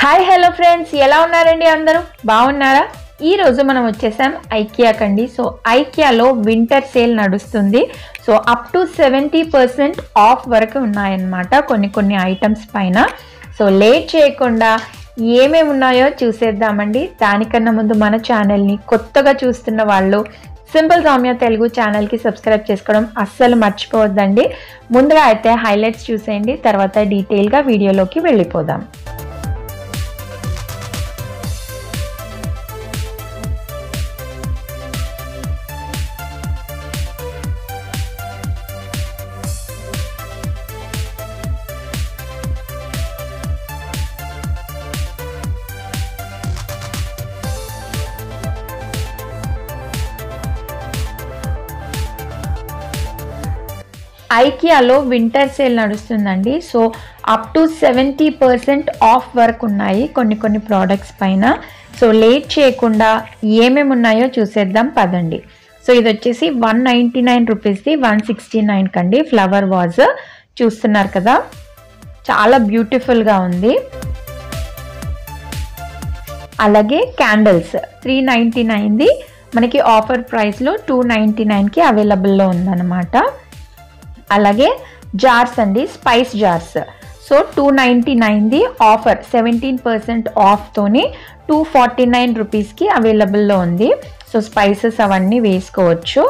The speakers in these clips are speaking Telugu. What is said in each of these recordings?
హాయ్ హలో ఫ్రెండ్స్, ఎలా ఉన్నారండి? అందరూ బాగున్నారా? ఈ రోజు మనం వచ్చేసాం ఐకియా కండి. సో ఐకియాలో వింటర్ సేల్ నడుస్తుంది. సో అప్ టు 70% ఆఫ్ వరకు ఉన్నాయన్నమాట కొన్ని ఐటమ్స్ పైన. సో లేట్ చేయకుండా ఏమేమి ఉన్నాయో చూసేద్దామండి. దానికన్నా ముందు మన ఛానల్ని కొత్తగా చూస్తున్న వాళ్ళు సింపుల్ రమ్య తెలుగు ఛానల్కి సబ్స్క్రైబ్ చేసుకోవడం అస్సలు మర్చిపోవద్దండి. ముందుగా అయితే హైలైట్స్ చూసేయండి, తర్వాత డీటెయిల్గా వీడియోలోకి వెళ్ళిపోదాం. ఐకియాలో వింటర్ సేల్ నడుస్తుందండి. సో అప్ టు 70% ఆఫ్ వరకు ఉన్నాయి కొన్ని ప్రోడక్ట్స్ పైన. సో లేట్ చేయకుండా ఏమేమి ఉన్నాయో చూసేద్దాం పదండి. సో ఇది వచ్చేసి 199 రూపీస్ది 169 కండి. ఫ్లవర్ వాజ్ చూస్తున్నారు కదా, చాలా బ్యూటిఫుల్గా ఉంది. అలాగే క్యాండిల్స్ 399ది మనకి ఆఫర్ ప్రైస్లో 299కి అవైలబుల్లో ఉందన్నమాట. అలాగే జార్స్ అండి, స్పైస్ జార్స్. సో 299ది ఆఫర్ 17% ఆఫ్తోని 249 రూపీస్కి అవైలబుల్లో ఉంది. సో స్పైసెస్ అవన్నీ వేసుకోవచ్చు.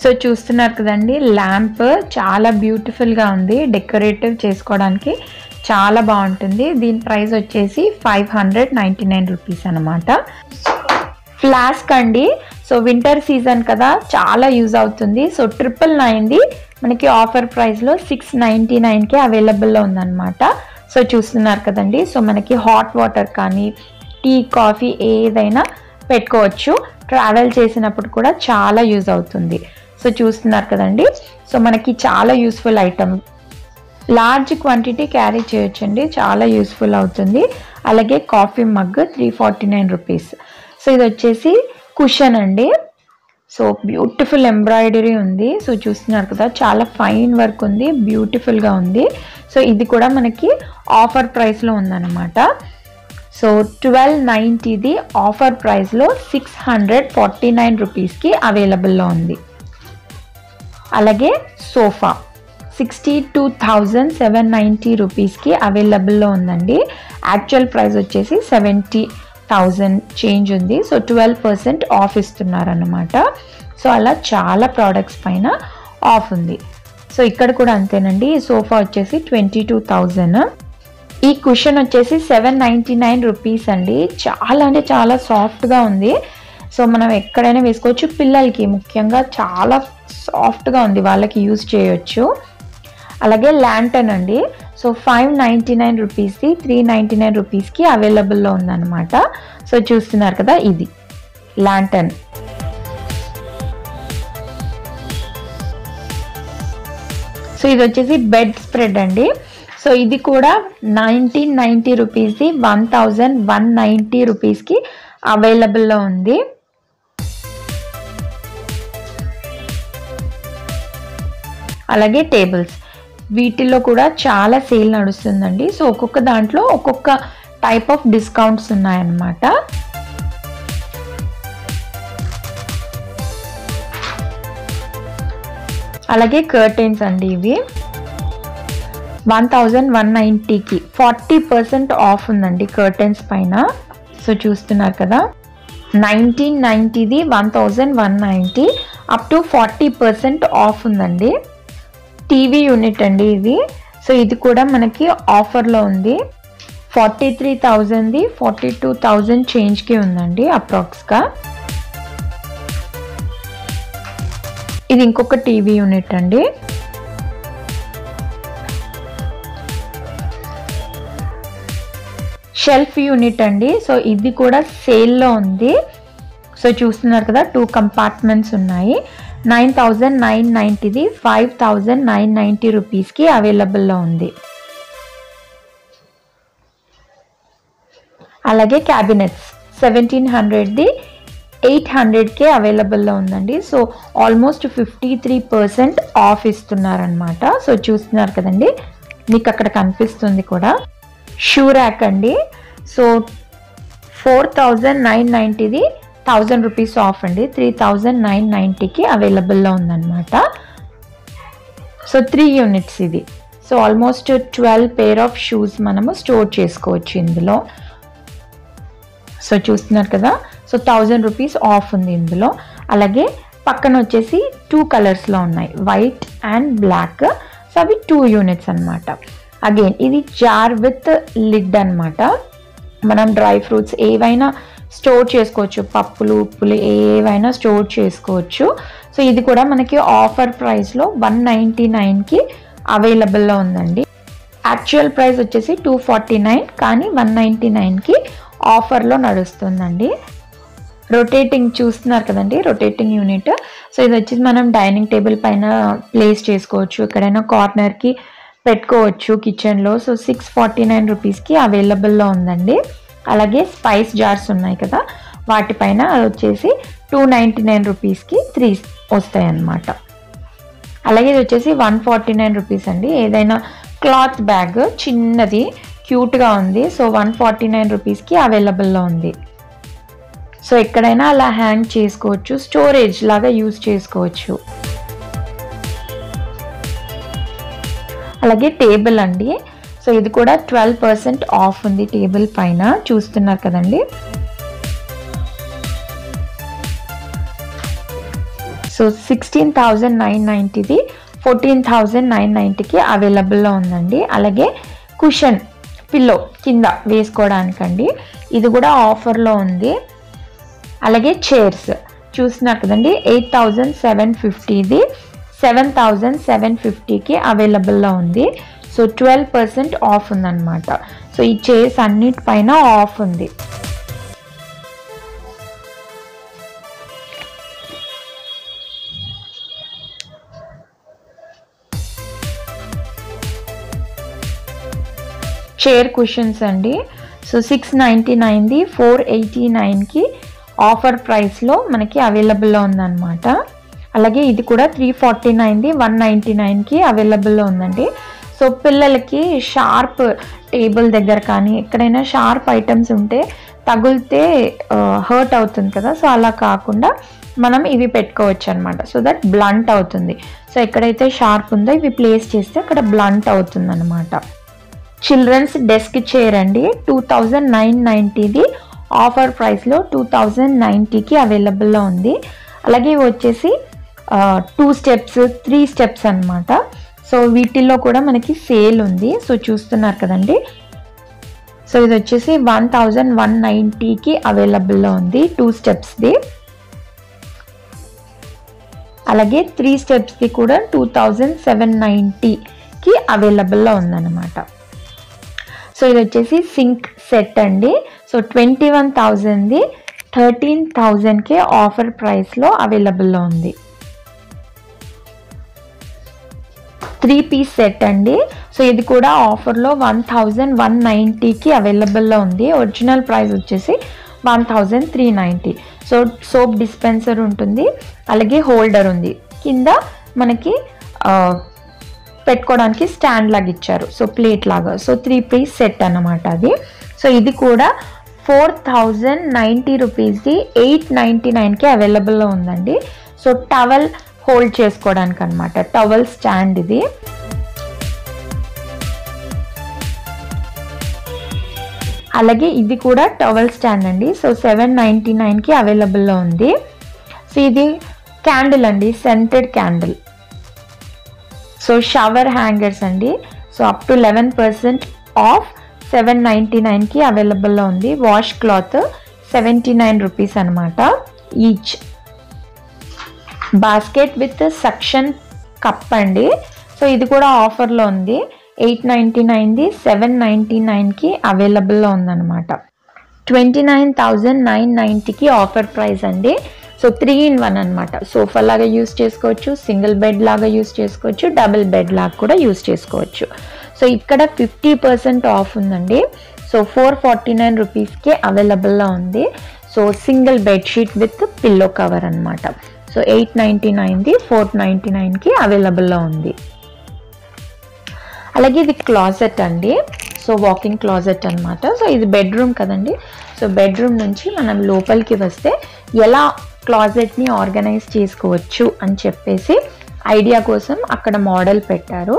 సో చూస్తున్నారు కదండి, ల్యాంప్ చాలా బ్యూటిఫుల్గా ఉంది, డెకరేటివ్ చేసుకోవడానికి చాలా బాగుంటుంది. దీని ప్రైస్ వచ్చేసి 599 రూపీస్ అనమాట. ఫ్లాస్క్ అండి, సో వింటర్ సీజన్ కదా, చాలా యూజ్ అవుతుంది. సో 999ది మనకి ఆఫర్ ప్రైస్లో 699కి అవైలబుల్లో ఉందన్నమాట. సో చూస్తున్నారు కదండి, సో మనకి హాట్ వాటర్ కానీ టీ కాఫీ ఏదైనా పెట్టుకోవచ్చు. ట్రావెల్ చేసినప్పుడు కూడా చాలా యూజ్ అవుతుంది. సో చూస్తున్నారు కదండి, సో మనకి చాలా useful item, large quantity carry చేయొచ్చండి, చాలా యూస్ఫుల్ అవుతుంది. అలాగే కాఫీ మగ్ 349 రూపీస్. సో ఇది వచ్చేసి కుషన్ అండి. సో బ్యూటిఫుల్ ఎంబ్రాయిడరీ ఉంది. సో చూస్తున్నారు కదా, చాలా ఫైన్ వర్క్ ఉంది, బ్యూటిఫుల్గా ఉంది. సో ఇది కూడా మనకి ఆఫర్ ప్రైస్లో ఉందన్నమాట. సో 1290ది ఆఫర్ ప్రైస్లో 649 రూపీస్కి అవైలబుల్లో ఉంది. అలాగే సోఫా 62,790 రూపీస్కి అవైలబుల్లో ఉందండి. యాక్చువల్ ప్రైస్ వచ్చేసి 70,000 చేంజ్ ఉంది. So 12% of ఇస్తున్నారన్నమాట. సో అలా చాలా ప్రోడక్ట్స్ పైన ఆఫ్ ఉంది. సో ఇక్కడ కూడా అంతేనండి. ఈ సోఫా వచ్చేసి 22,000. ఈ కుషన్ వచ్చేసి 799 రూపీస్ అండి. చాలా అంటే చాలా సాఫ్ట్గా ఉంది. సో మనం ఎక్కడైనా వేసుకోవచ్చు. పిల్లలకి ముఖ్యంగా చాలా సాఫ్ట్గా ఉంది, వాళ్ళకి యూజ్ చేయొచ్చు. అలాగే ల్యాంటర్న్ అండి. సో 599 రూపీస్ది 399 రూపీస్కి అవైలబుల్లో ఉందన్నమాట. సో చూస్తున్నారు కదా, ఇది ల్యాంటర్న్. సో ఇది వచ్చేసి బెడ్ స్ప్రెడ్ అండి. సో ఇది కూడా 1990 రూపీస్ది 1190 రూపీస్కి అవైలబుల్లో ఉంది. అలాగే టేబుల్స్, వీటిల్లో కూడా చాలా సేల్ నడుస్తుందండి. సో ఒక్కొక్క దాంట్లో ఒక్కొక్క టైప్ ఆఫ్ డిస్కౌంట్స్ ఉన్నాయన్నమాట. అలాగే కర్టెన్స్ అండి, ఇవి 1190కి 40% ఆఫ్ ఉందండి కర్టెన్స్ పైన. సో చూస్తున్నారు కదా, 1990ది 1190 అప్ టు 40% ఆఫ్ ఉందండి. టీవీ యూనిట్ అండి ఇది. సో ఇది కూడా మనకి ఆఫర్లో ఉంది. 43,000ది 42,000 చేంజ్కి ఉందండి అప్రాక్స్గా. ఇది ఇంకొక టీవీ యూనిట్ అండి. షెల్ఫ్ యూనిట్ అండి. సో ఇది కూడా సేల్లో ఉంది. సో చూస్తున్నారు కదా, 2 కంపార్ట్మెంట్స్ ఉన్నాయి. 9,990ది 5,990 రూపీస్కి అవైలబుల్లో ఉంది. అలాగే క్యాబినెట్స్ 1700ది 800కే అవైలబుల్లో ఉందండి. సో ఆల్మోస్ట్ 53% ఆఫ్ ఇస్తున్నారనమాట. సో చూస్తున్నారు కదండి, మీకు అక్కడ కనిపిస్తుంది కూడా. షూ ర్యాక్ అండి. సో 4990ది 1000 రూపీస్ ఆఫ్ అండి. 3990కి అవైలబుల్లో ఉందన్నమాట. సో 3 యూనిట్స్ ఇది. So almost 12 pair of shoes మనము స్టోర్ చేసుకోవచ్చు ఇందులో. సో చూస్తున్నారు కదా, సో 1000 రూపీస్ ఆఫ్ ఉంది ఇందులో. అలాగే పక్కన వచ్చేసి 2 కలర్స్లో ఉన్నాయి, వైట్ అండ్ బ్లాక్. సో అవి 2 యూనిట్స్ అనమాట. అగైన్ ఇది జార్ విత్ లిడ్ అనమాట. మనం డ్రై ఫ్రూట్స్ ఏవైనా స్టోర్ చేసుకోవచ్చు, పప్పులు ఉప్పులు ఏవైనా స్టోర్ చేసుకోవచ్చు. సో ఇది కూడా మనకి ఆఫర్ ప్రైస్లో 199కి అవైలబుల్లో ఉందండి. యాక్చువల్ ప్రైస్ వచ్చేసి 249, కానీ 199కి ఆఫర్లో నడుస్తుందండి. రొటేటింగ్ చూస్తున్నారు కదండి, రొటేటింగ్ యూనిట్. సో ఇది వచ్చేసి మనం డైనింగ్ టేబుల్ పైన ప్లేస్ చేసుకోవచ్చు, ఎక్కడైనా కార్నర్కి పెట్టుకోవచ్చు కిచెన్లో. సో 649 రూపీస్కి అవైలబుల్లో ఉందండి. అలాగే స్పైస్ జార్స్ ఉన్నాయి కదా, వాటిపైన అది వచ్చేసి 299 రూపీస్కి 3 వస్తాయి అన్నమాట. అలాగే ఇది వచ్చేసి 149 రూపీస్ అండి. ఏదైనా క్లాత్ బ్యాగ్ చిన్నది క్యూట్గా ఉంది. సో 149 రూపీస్కి అవైలబుల్లో ఉంది. సో ఎక్కడైనా అలా హ్యాంగ్ చేసుకోవచ్చు, స్టోరేజ్ లాగా యూజ్ చేసుకోవచ్చు. అలాగే టేబుల్ అండి. సో ఇది కూడా 12% ఆఫ్ ఉంది టేబుల్ పైన, చూస్తున్నారు కదండి. సో 16,990ది 14,990కి అవైలబుల్లో ఉందండి. అలాగే కుషన్ పిల్లో కింద వేసుకోవడానికండి, ఇది కూడా ఆఫర్లో ఉంది. అలాగే చైర్స్ చూస్తున్నారు కదండి, 8,750ది 7,750కి అవైలబుల్లో ఉంది. సో 12% ఆఫ్ ఉందన్నమాట. సో ఈ చైర్స్ అన్నిటిపైన ఆఫ్ ఉంది. చైర్ కుషన్స్ అండి. సో 699ది 489కి ఆఫర్ ప్రైస్లో మనకి అవైలబుల్లో ఉందన్నమాట. అలాగే ఇది కూడా 349ది 199కి అవైలబుల్లో ఉందండి. సో పిల్లలకి షార్ప్ టేబుల్ దగ్గర కానీ ఎక్కడైనా షార్ప్ ఐటమ్స్ ఉంటే తగిలితే హర్ట్ అవుతుంది కదా, సో అలా కాకుండా మనం ఇవి పెట్టుకోవచ్చు అనమాట. సో దట్ బ్లంట్ అవుతుంది. సో ఎక్కడైతే షార్ప్ ఉందో ఇవి ప్లేస్ చేస్తే అక్కడ బ్లంట్ అవుతుంది అనమాట. చిల్డ్రన్స్ డెస్క్ చైర్ అండి, 2,990ది ఆఫర్ ప్రైస్లో 2,090కి అవైలబుల్లో ఉంది. అలాగే ఇవి వచ్చేసి 2 స్టెప్స్ 3 స్టెప్స్ అనమాట. సో వీటిల్లో కూడా మనకి సేల్ ఉంది. సో చూస్తున్నారు కదండి. సో ఇది వచ్చేసి 1,190కి అవైలబుల్లో ఉంది 2 స్టెప్స్ది. అలాగే 3 స్టెప్స్ది కూడా 2,790కి అవైలబుల్లో ఉందన్నమాట. సో ఇది వచ్చేసి సింక్ సెట్ అండి. సో 21,000ది 13,000కే ఆఫర్ ప్రైస్లో అవైలబుల్లో ఉంది. 3 పీస్ సెట్ అండి. సో ఇది కూడా ఆఫర్లో 1,190కి అవైలబుల్లో ఉంది. ఒరిజినల్ ప్రైస్ వచ్చేసి 1,390. సో సోప్ డిస్పెన్సర్ ఉంటుంది, అలాగే హోల్డర్ ఉంది, కింద మనకి పెట్టుకోవడానికి స్టాండ్ లాగా ఇచ్చారు, సో ప్లేట్ లాగా. సో 3 పీస్ సెట్ అన్నమాట అది. సో ఇది కూడా 4,090 రూపీస్ది 899కి అవైలబుల్లో ఉందండి. సో టవల్ హోల్డ్ చేసుకోవడానికి అనమాట, టవల్ స్టాండ్ ఇది. అలాగే ఇది కూడా టవల్ స్టాండ్ అండి. సో 799కి అవైలబుల్లో ఉంది. సో ఇది క్యాండిల్ అండి, scented candle. So shower hangers అండి. సో అప్ టు 11% ఆఫ్ 799కి అవైలబుల్లో ఉంది. వాష్ క్లాత్ 79 రూపీస్ అనమాట each. Basket with suction cup అండి. సో ఇది కూడా ఆఫర్లో ఉంది. 899ది 799కి అవైలబుల్లో ఉందన్నమాట. 29,990కి ఆఫర్ ప్రైస్ అండి. సో 3 in 1 అనమాట. సోఫా లాగా యూస్ చేసుకోవచ్చు, సింగిల్ బెడ్ లాగా యూస్ చేసుకోవచ్చు, డబుల్ బెడ్ లాగా కూడా యూస్ చేసుకోవచ్చు. సో ఇక్కడ 50% ఆఫ్ ఉందండి. సో 449 రూపీస్కి అవైలబుల్లో ఉంది. So single bedsheet with pillow cover అనమాట. సో 899ది 499కి అవైలబుల్లో ఉంది. అలాగే ఇది క్లాజెట్ అండి. సో వాకింగ్ క్లాజెట్ అనమాట. సో ఇది బెడ్రూమ్ కదండి. సో బెడ్రూమ్ నుంచి మనం లోపలికి వస్తే ఎలా క్లాజెట్ని ఆర్గనైజ్ చేసుకోవచ్చు అని చెప్పేసి ఐడియా కోసం అక్కడ మోడల్ పెట్టారు.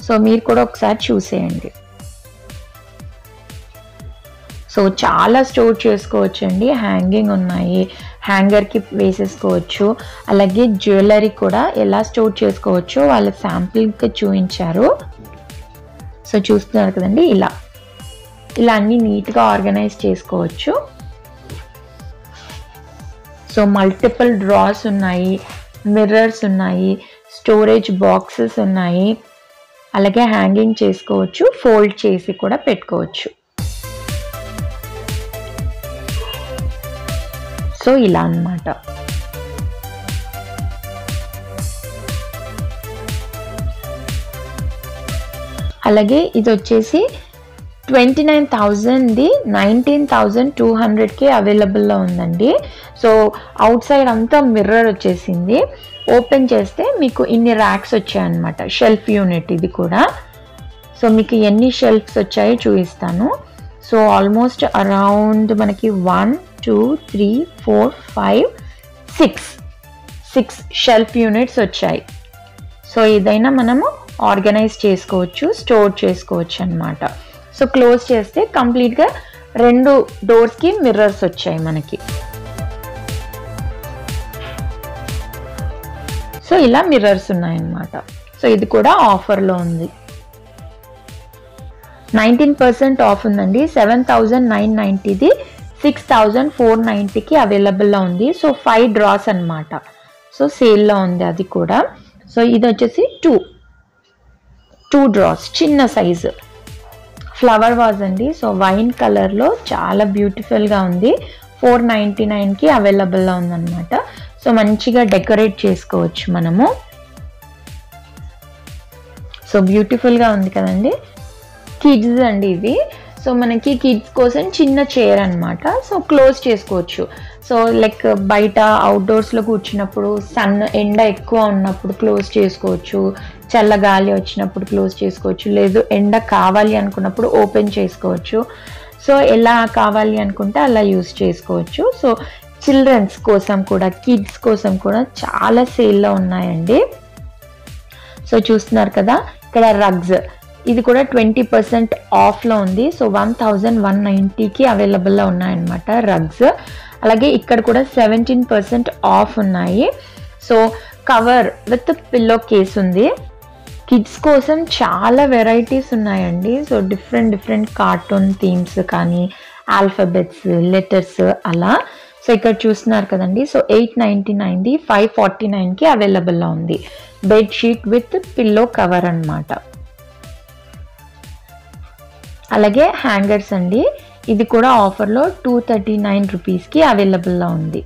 సో మీరు కూడా ఒకసారి చూసేయండి. సో చాలా స్టోర్ చేసుకోవచ్చు అండి. హ్యాంగింగ్ ఉన్నాయి, హ్యాంగర్కి వేసేసుకోవచ్చు. అలాగే జ్యువెలరీ కూడా ఎలా స్టోర్ చేసుకోవచ్చో వాళ్ళ శాంపిల్కి చూపించారు. సో చూస్తున్నారు కదండి, ఇలా అన్నీ నీట్గా ఆర్గనైజ్ చేసుకోవచ్చు. సో మల్టిపుల్ డ్రాస్ ఉన్నాయి, మిర్రర్స్ ఉన్నాయి, స్టోరేజ్ బాక్సెస్ ఉన్నాయి. అలాగే హ్యాంగింగ్ చేసుకోవచ్చు, ఫోల్డ్ చేసి కూడా పెట్టుకోవచ్చు. సో ఇలా అన్నమాట. అలాగే ఇది వచ్చేసి 29,000ది 19,200కి అవైలబుల్లో ఉందండి. సో అవుట్ సైడ్ అంతా మిర్రర్ వచ్చేసింది. ఓపెన్ చేస్తే మీకు ఇన్ని ర్యాక్స్ వచ్చాయన్నమాట. షెల్ఫ్ యూనిట్ ఇది కూడా. సో మీకు ఎన్ని షెల్ఫ్స్ వచ్చాయో చూపిస్తాను. సో ఆల్మోస్ట్ అరౌండ్ మనకి 1 2 3 4 5 6 షెల్ఫ్ యూనిట్స్ వచ్చాయి. సో ఏదైనా మనము ఆర్గనైజ్ చేసుకోవచ్చు, స్టోర్ చేసుకోవచ్చు అన్నమాట. సో క్లోజ్ చేస్తే కంప్లీట్గా 2 డోర్స్కి మిర్రర్స్ వచ్చాయి మనకి. సో ఇలా మిర్రర్స్ ఉన్నాయన్నమాట. సో ఇది కూడా ఆఫర్లో ఉంది. 19% ఆఫ్ ఉందండి. 7,990ది 6,490కి అవైలబుల్లో ఉంది. సో 5 డ్రాస్ అన్నమాట. సో సేల్లో ఉంది అది కూడా. సో ఇది వచ్చేసి 2 డ్రాస్, చిన్న సైజు ఫ్లవర్ వాజ్ అండి. సో వైన్ కలర్లో చాలా బ్యూటిఫుల్గా ఉంది. 499కి అవైలబుల్లో ఉందన్నమాట. సో మంచిగా డెకరేట్ చేసుకోవచ్చు మనము. సో బ్యూటిఫుల్గా ఉంది కదండి. కిడ్స్ అండి ఇవి. సో మనకి కిడ్స్ కోసం చిన్న చైర్ అనమాట. సో క్లోజ్ చేసుకోవచ్చు. సో లైక్ బయట అవుట్డోర్స్లో కూర్చున్నప్పుడు ఎండ ఎక్కువ ఉన్నప్పుడు క్లోజ్ చేసుకోవచ్చు, చల్ల గాలి వచ్చినప్పుడు క్లోజ్ చేసుకోవచ్చు, లేదు ఎండ కావాలి అనుకున్నప్పుడు ఓపెన్ చేసుకోవచ్చు. సో ఎలా కావాలి అనుకుంటే అలా యూస్ చేసుకోవచ్చు. సో చిల్డ్రన్స్ కోసం కూడా, కిడ్స్ కోసం కూడా చాలా సేల్లో ఉన్నాయండి. సో చూస్తున్నారు కదా, ఇక్కడ రగ్స్ ఇది కూడా 20% ఆఫ్లో ఉంది. సో 1,190కి అవైలబుల్లో ఉన్నాయన్నమాట రగ్స్. అలాగే ఇక్కడ కూడా 17% ఆఫ్ ఉన్నాయి. So cover with pillow case ఉంది. కిడ్స్ కోసం చాలా వెరైటీస్ ఉన్నాయండి. సో డిఫరెంట్ కార్టూన్ థీమ్స్ కానీ, ఆల్ఫాబెట్స్, లెటర్స్ అలా. సో ఇక్కడ చూస్తున్నారు కదండి. సో 899ది 549కి అవైలబుల్లో ఉంది. బెడ్షీట్ విత్ పిల్లో కవర్ అన్నమాట. అలాగే హ్యాంగర్స్ అండి. ఇది కూడా ఆఫర్లో 239 రూపీస్కి అవైలబుల్లో ఉంది.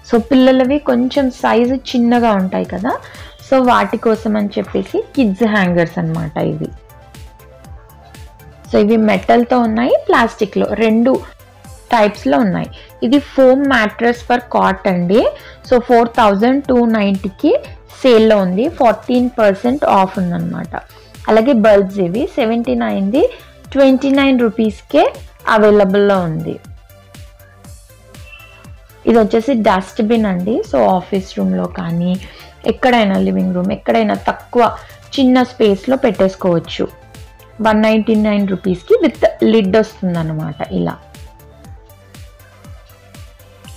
సో పిల్లలవి కొంచెం సైజు చిన్నగా ఉంటాయి కదా, సో వాటి కోసం అని చెప్పేసి కిడ్స్ హ్యాంగర్స్ అన్నమాట ఇవి. సో ఇవి మెటల్తో ఉన్నాయి, ప్లాస్టిక్లో 2 టైప్స్లో ఉన్నాయి. ఇది ఫోమ్ మ్యాట్రెస్ ఫర్ కాట్ అండి. సో 4,290కి సేల్లో ఉంది. 14% ఆఫ్ ఉందన్నమాట. అలాగే బల్బ్స్ ఇవి 79ది 29 రూపీస్కే అవైలబుల్లో ఉంది. ఇది వచ్చేసి డస్ట్బిన్ అండి. సో ఆఫీస్ రూమ్లో కానీ, ఎక్కడైనా లివింగ్ రూమ్, ఎక్కడైనా తక్కువ చిన్న స్పేస్లో పెట్టేసుకోవచ్చు. 199 రూపీస్కి విత్ లిడ్ వస్తుంది అన్నమాట ఇలా.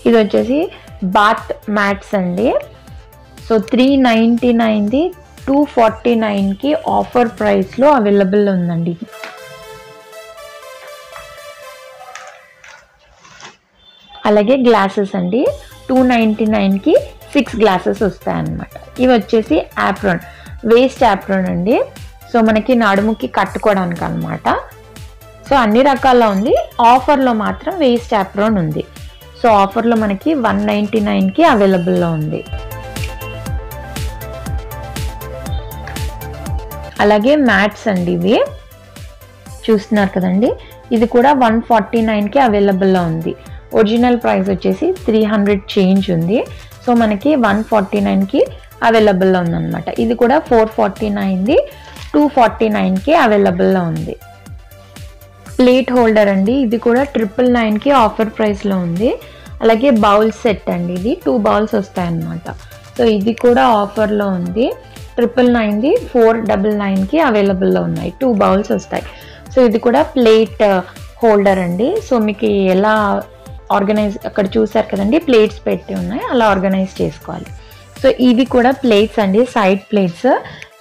ఇది వచ్చేసి బాత్ మ్యాట్స్ అండి. సో 399ది 249కి ఆఫర్ ప్రైస్లో అవైలబుల్ ఉందండి. అలాగే గ్లాసెస్ అండి. 299కి 6 గ్లాసెస్ వస్తాయన్నమాట. ఇవి వచ్చేసి యాప్రాన్, వేస్ట్ యాప్రాన్ అండి. సో మనకి నడుముకి కట్టుకోవడానికి అనమాట. సో అన్ని రకాల ఉంది. ఆఫర్లో మాత్రం వేస్ట్ యాప్రాన్ ఉంది. సో ఆఫర్లో మనకి 199కి అవైలబుల్లో ఉంది. అలాగే మ్యాట్స్ అండి ఇవి చూస్తున్నారు కదండి. ఇది కూడా 149కి అవైలబుల్లో ఉంది. ఒరిజినల్ ప్రైస్ వచ్చేసి 300 చేంజ్ ఉంది. సో మనకి 149కి అవైలబుల్లో ఉందన్నమాట. ఇది కూడా 449ది 249కి అవైలబుల్లో ఉంది. ప్లేట్ హోల్డర్ అండి, ఇది కూడా 999కి ఆఫర్ ప్రైస్లో ఉంది. అలాగే బౌల్ సెట్ అండి, ఇది 2 బౌల్స్ వస్తాయన్నమాట. సో ఇది కూడా ఆఫర్లో ఉంది. 999ది 499కి అవైలబుల్లో ఉన్నాయి. 2 బౌల్స్ వస్తాయి. సో ఇది కూడా ప్లేట్ హోల్డర్ అండి. సో మీకు ఎలా ఆర్గనైజ్, అక్కడ చూసారు కదండి ప్లేట్స్ పెట్టి ఉన్నాయి, అలా ఆర్గనైజ్ చేసుకోవాలి. సో ఇవి కూడా ప్లేట్స్ అండి, సైడ్ ప్లేట్స్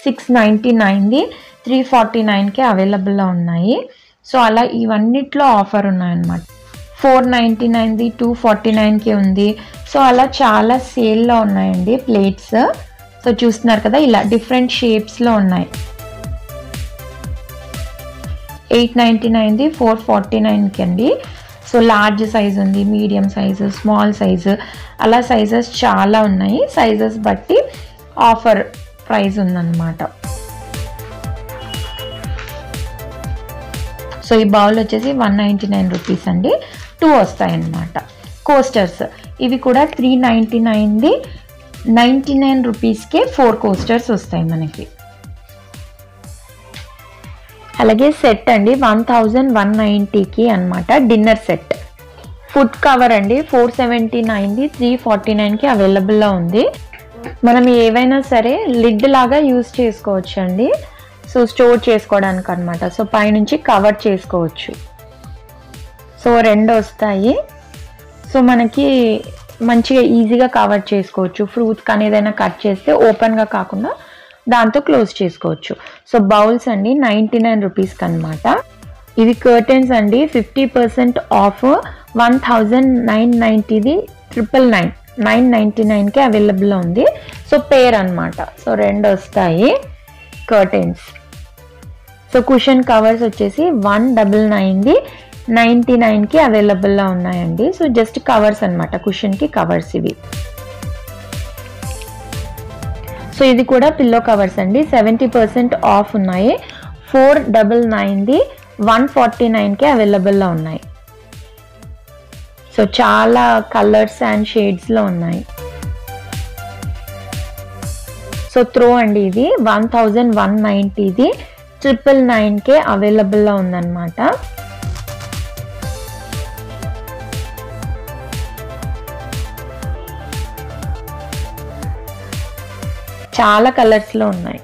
699ది 349కి అవైలబుల్లో ఉన్నాయి. సో అలా ఇవన్నిట్లో ఆఫర్ ఉన్నాయన్నమాట. 499ది 249కి ఉంది. సో అలా చాలా సేల్లో ఉన్నాయండి ప్లేట్స్. సో చూస్తున్నారు కదా, ఇలా డిఫరెంట్ షేప్స్లో ఉన్నాయి. 899ది 449కి అండి. సో లార్జ్ సైజ్ ఉంది, మీడియం సైజు, స్మాల్ సైజు, అలా సైజెస్ చాలా ఉన్నాయి. సైజెస్ బట్టి ఆఫర్ ప్రైస్ ఉందన్నమాట. సో ఈ బౌల్ వచ్చేసి 199 రూపీస్ అండి, 2 వస్తాయన్నమాట. కోస్టర్స్ ఇవి కూడా 399ది 99 రూపీస్కే 4 కోస్టర్స్ వస్తాయి మనకి. అలాగే సెట్ అండి 1190కి అనమాట, డిన్నర్ సెట్. ఫుడ్ కవర్ అండి 479ది 349కి అవైలబుల్లో ఉంది. మనం ఏవైనా సరే లిడ్ లాగా యూజ్ చేసుకోవచ్చు అండి. సో స్టోర్ చేసుకోవడానికి అనమాట. సో పైనుంచి కవర్ చేసుకోవచ్చు. సో 2 వస్తాయి. సో మనకి మంచిగా ఈజీగా కవర్ చేసుకోవచ్చు. ఫ్రూట్స్ కానీ ఏదైనా కట్ చేస్తే ఓపెన్గా కాకుండా దాంతో క్లోజ్ చేసుకోవచ్చు. సో బౌల్స్ అండి 99 రూపీస్కి అనమాట. ఇవి కర్టెన్స్ అండి 50% ఆఫ్ 1990ది 999కి అవైలబుల్లో ఉంది. సో పేర్ అనమాట. సో 2 వస్తాయి కర్టెన్స్. సో కుషన్ కవర్స్ వచ్చేసి 199ది 99కి అవైలబుల్లో ఉన్నాయండి. సో జస్ట్ కవర్స్ అనమాట, కుషన్కి కవర్స్ ఇవి. సో ఇది కూడా పిల్లో కవర్స్ అండి, 70% ఆఫ్ ఉన్నాయి. 499ది 149కి అవైలబుల్లో ఉన్నాయి. సో చాలా కలర్స్ అండ్ షేడ్స్లో ఉన్నాయి. సో త్రో అండి, ఇది 1190ది 999కే అవైలబుల్లో ఉందన్నమాట. చాలా కలర్స్లో ఉన్నాయి.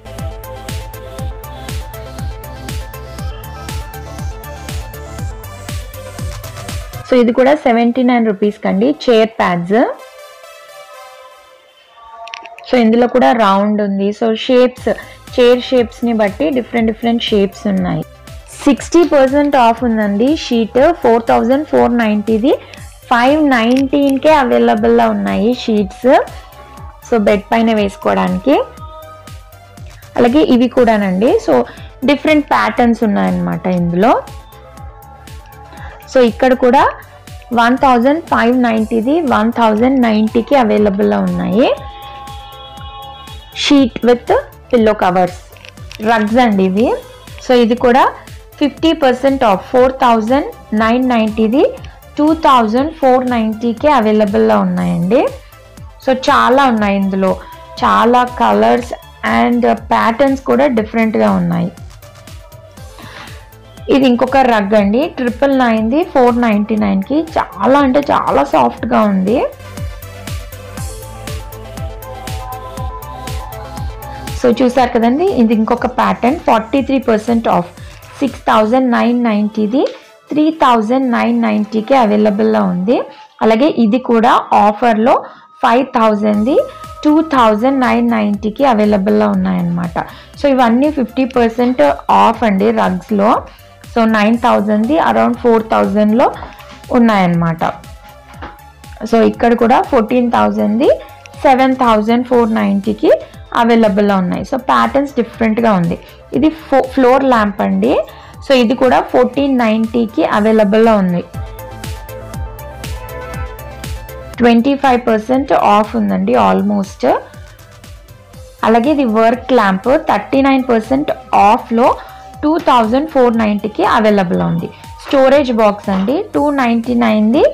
సో ఇది కూడా 79 రూపీస్కి అండి, చైర్ ప్యాడ్స్. సో ఇందులో కూడా రౌండ్ ఉంది. సో షేప్స్, చైర్ షేప్స్ని బట్టి డిఫరెంట్ షేప్స్ ఉన్నాయి. 60% ఆఫ్ ఉందండి షీట్. 4490ది 519కే అవైలబుల్లో ఉన్నాయి షీట్స్. సో బెడ్ పైన వేసుకోవడానికి. అలాగే ఇవి కూడానండి. సో డిఫరెంట్ ప్యాటర్న్స్ ఉన్నాయన్నమాట ఇందులో. సో ఇక్కడ కూడా 1590ది 1090కి అవైలబుల్లో ఉన్నాయి. షీట్ విత్ పిల్లో కవర్స్, రగ్స్ అండి ఇవి. సో ఇది కూడా 50% ఆఫ్ 4990ది 2490కి అవైలబుల్లో ఉన్నాయండి. సో చాలా ఉన్నాయి ఇందులో, చాలా కలర్స్ అండ్ ప్యాటర్న్స్ కూడా డిఫరెంట్గా ఉన్నాయి. ఇది ఇంకొక రగ్ అండి, 999ది 499కి. చాలా అంటే చాలా సాఫ్ట్గా ఉంది. సో చూసారు కదండి, ఇది ఇంకొక ప్యాటర్న్. 43% ఆఫ్ 6990ది 3990కి అవైలబుల్లో ఉంది. అలాగే ఇది కూడా ఆఫర్లో 5000ది 2990కి అవైలబుల్లో ఉన్నాయన్నమాట. సో ఇవన్నీ 50% ఆఫ్ అండి రగ్స్లో. సో 9000ది అరౌండ్ 4000లో ఉన్నాయన్నమాట. సో ఇక్కడ కూడా 14000ది 7490కి అవైలబుల్లో ఉన్నాయి. సో ప్యాటర్న్స్ డిఫరెంట్గా ఉంది. ఇది ఫ్లోర్ ల్యాంప్ అండి. సో ఇది కూడా 1490కి అవైలబుల్లో ఉంది. 25% ఆఫ్ ఉందండి ఆల్మోస్ట్. అలాగే ఇది వర్క్ ల్యాంప్ 39% ఆఫ్లో 2490కి అవైలబుల్ ఉంది. స్టోరేజ్ బాక్స్ అండి 299ది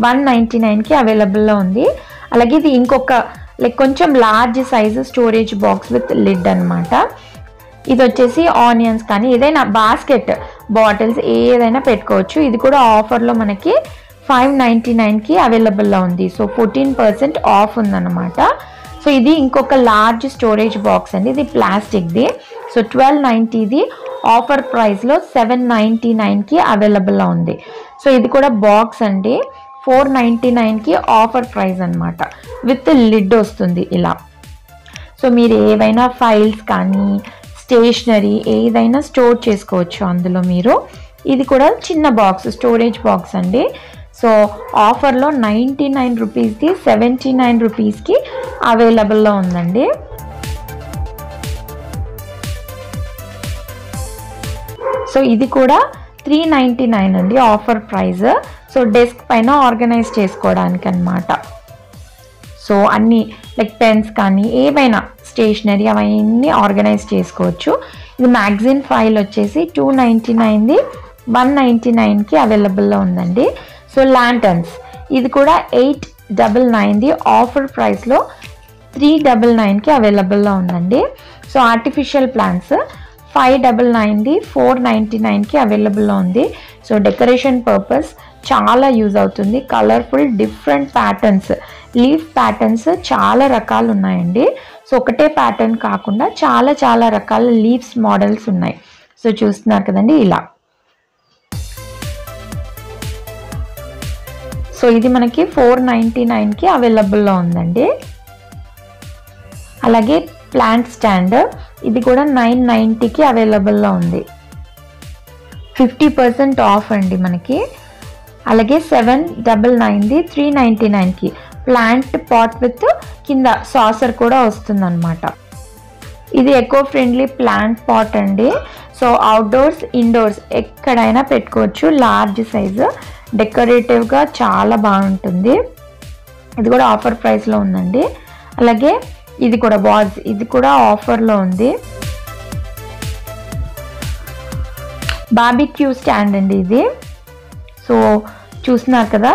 199కి అవైలబుల్లో ఉంది. అలాగే ఇది ఇంకొక కొంచెం large size storage box with lid అనమాట. ఇది వచ్చేసి ఆనియన్స్ కానీ ఏదైనా బాస్కెట్ బాటిల్స్ ఏదైనా పెట్టుకోవచ్చు. ఇది కూడా ఆఫర్లో మనకి 599కి అవైలబుల్లో ఉంది. సో 14% ఆఫ్ ఉందన్నమాట. సో ఇది ఇంకొక లార్జ్ స్టోరేజ్ బాక్స్ అండి, ఇది ప్లాస్టిక్ది. సో 1290ది ఆఫర్ ప్రైస్లో 799కి అవైలబుల్లో ఉంది. సో ఇది కూడా బాక్స్ అండి, 499కి ఆఫర్ ప్రైస్ అనమాట. విత్ లిడ్ వస్తుంది ఇలా. సో మీరు ఏవైనా ఫైల్స్ కానీ స్టేషనరీ ఏదైనా స్టోర్ చేసుకోవచ్చు అందులో మీరు. ఇది కూడా చిన్న బాక్స్, స్టోరేజ్ బాక్స్ అండి. సో ఆఫర్లో 99 రూపీస్ది 79 రూపీస్కి అవైలబుల్లో ఉందండి. సో ఇది కూడా 399 అండి ఆఫర్ ప్రైస్. సో డెస్క్ పైన ఆర్గనైజ్ చేసుకోవడానికి అనమాట. సో అన్నీ లైక్ పెన్స్ కానీ ఏవైనా స్టేషనరీ అవన్నీ ఆర్గనైజ్ చేసుకోవచ్చు. ఇది మ్యాగజైన్ ఫైల్ వచ్చేసి 299ది 199కి అవైలబుల్లో ఉందండి. సో ల్యాంటర్న్స్ ఇది కూడా 899ది ఆఫర్ ప్రైస్లో 399కి అవైలబుల్లో ఉందండి. సో ఆర్టిఫిషియల్ ప్లాంట్స్ 599ది 499కి అవైలబుల్లో ఉంది. సో డెకరేషన్ పర్పస్ చాలా యూజ్ అవుతుంది. Colourful different patterns, leaf patterns చాలా రకాలు ఉన్నాయండి. సో ఒకటే ప్యాటర్న్ కాకుండా చాలా చాలా రకాల లీవ్స్ మోడల్స్ ఉన్నాయి. సో చూస్తున్నారు కదండి ఇలా. సో ఇది మనకి 499కి అవైలబుల్లో ఉందండి. అలాగే ప్లాంట్ స్టాండ్ ఇది కూడా 990కి అవైలబుల్లో ఉంది. 50% ఆఫ్ అండి మనకి. అలాగే 799ది 399కి ప్లాంట్ పాట్ విత్ కింద సాసర్ కూడా వస్తుందన్నమాట. ఇది ఎకో ఫ్రెండ్లీ ప్లాంట్ పాట్ అండి. సో అవుట్డోర్స్ ఇండోర్స్ ఎక్కడైనా పెట్టుకోవచ్చు. లార్జ్ సైజు, డెకరేటివ్గా చాలా బాగుంటుంది. ఇది కూడా ఆఫర్ ప్రైస్లో ఉందండి. అలాగే ఇది కూడా వాజ్, ఇది కూడా ఆఫర్లో ఉంది. బార్బిక్యూ స్టాండ్ అండి ఇది. సో చూస్తున్నారు కదా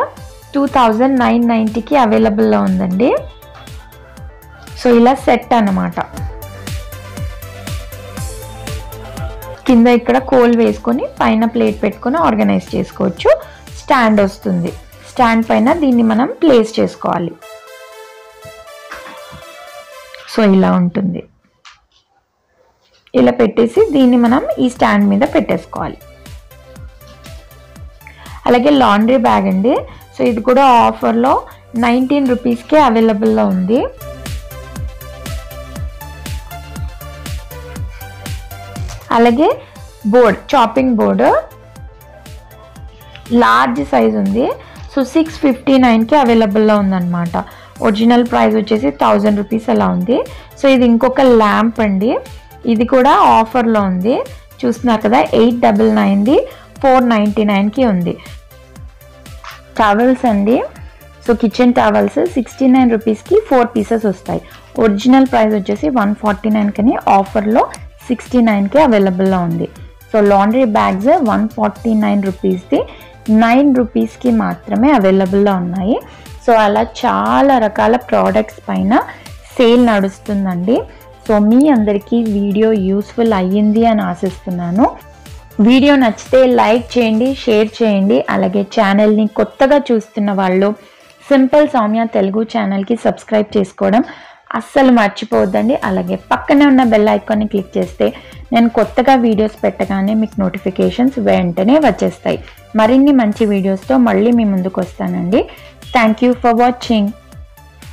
2990కి అవైలబుల్లో ఉందండి. సో ఇలా సెట్ అన్నమాట. కింద ఇక్కడ కోల్ వేసుకొని పైన ప్లేట్ పెట్టుకొని ఆర్గనైజ్ చేసుకోవచ్చు. స్టాండ్ వస్తుంది, స్టాండ్ పైన దీన్ని మనం ప్లేస్ చేసుకోవాలి. సో ఇలా ఉంటుంది. ఇలా పెట్టేసి దీన్ని మనం ఈ స్టాండ్ మీద పెట్టేసుకోవాలి. అలాగే లాండ్రీ బ్యాగ్ అండి. సో ఇది కూడా ఆఫర్లో 19 రూపీస్కే అవైలబుల్లో ఉంది. అలాగే board, chopping board large size ఉంది. సో 659కి అవైలబుల్లో ఉందన్నమాట. ఒరిజినల్ ప్రైస్ వచ్చేసి 1000 రూపీస్ అలా ఉంది. సో ఇది ఇంకొక ల్యాంప్ అండి, ఇది కూడా ఆఫర్లో ఉంది. చూస్తున్నారు కదా 899ది 499కి ఉంది. టవల్స్ అండి. సో కిచెన్ టవల్స్ 69 రూపీస్కి 4 పీసెస్ వస్తాయి. ఒరిజినల్ ప్రైస్ వచ్చేసి 149 కానీ ఆఫర్లో 69కి అవైలబుల్లో ఉంది. సో లాండ్రీ బ్యాగ్స్ 149 రూపీస్ది 9 రూపీస్కి మాత్రమే అవైలబుల్లో ఉన్నాయి. సో అలా చాలా రకాల ప్రోడక్ట్స్ పైన సేల్ నడుస్తుందండి. సో మీ అందరికీ వీడియో యూస్ఫుల్ అయ్యింది అని ఆశిస్తున్నాను. వీడియో నచ్చితే లైక్ చేయండి, షేర్ చేయండి. అలాగే ఛానల్ని కొత్తగా చూస్తున్న వాళ్ళు సింపుల్ సౌమ్య తెలుగు ఛానల్కి సబ్స్క్రైబ్ చేసుకోవడం అస్సలు మర్చిపోవద్దండి. అలాగే పక్కనే ఉన్న బెల్ ఐకాన్ని క్లిక్ చేస్తే నేను కొత్తగా వీడియోస్ పెట్టగానే మీకు నోటిఫికేషన్స్ వెంటనే వచ్చేస్తాయి. మరిన్ని మంచి వీడియోస్తో మళ్ళీ మీ ముందుకు వస్తానండి. Thank you for watching.